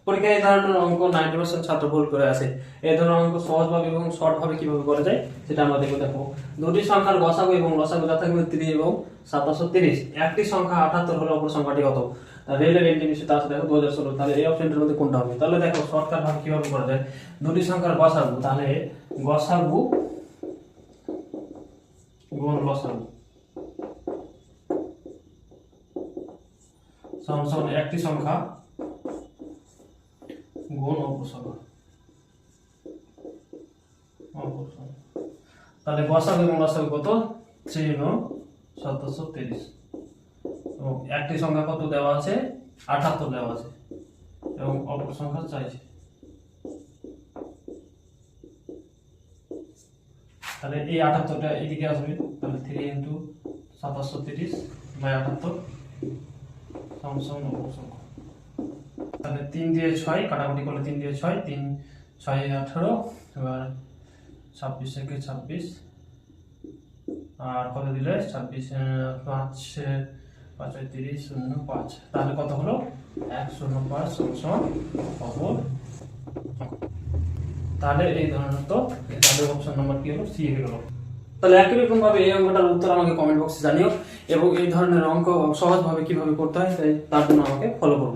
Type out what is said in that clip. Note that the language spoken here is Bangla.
পরীক্ষায় এই ধরনের অঙ্ক 90% ছাত্র ভুল করে আসে। এই ধরনের অঙ্ক সহজভাবে এবং শর্ট ভাবে কিভাবে করা যায় সেটা আমরা দেখো। দুটি সংখ্যার গসাগু এবং লসাগু যা থাকবে 3 এবং 730। একটি সংখ্যা 78 হলে অপর সংখ্যাটি কত? রেলের এন্টিমিসিতে আছে দেখো 2016। তাহলে এই অপশনটার মধ্যে কোনটা হবে? তাহলে দেখো শর্টকাট ভাবে কিভাবে করা যায়। দুটি সংখ্যার গসাগু, তাহলে গসাগু গুণ লসাগু সমান একটি সংখ্যা গুণ অপর সংখ্যা। তাহলে গসাগু এবং লসাগু কত? 3 এবং 730। এবং একটি সংখ্যা কত দেওয়া আছে? 78 দেওয়া আছে এবং অপর সংখ্যা চাইছে। তাহলে এই 78টা এদিকে আসবে, তাহলে 3 × 730 বাই 78 সমান অপর সংখ্যা। তাহলে 3 দিয়ে 6 কাটাকুটি করলে 3 দিয়ে 6, 3 6 18, এবার 26 থেকে 26 আর কত দিলে 26 5 5 30 0 5, তাহলে কত হলো 105 সমান অপর। তাহলে এই ধরনের তো তাহলে অপশন নাম্বার কি হলো? সি হয়ে গেল। তাহলে একই রকম ভাবে এই অঙ্কটার উত্তর আমাকে কমেন্ট বক্সে জানিও এবং এই ধরনের অঙ্ক সহজভাবে কিভাবে করতে হয় তার জন্য আমাকে ফলো করুন।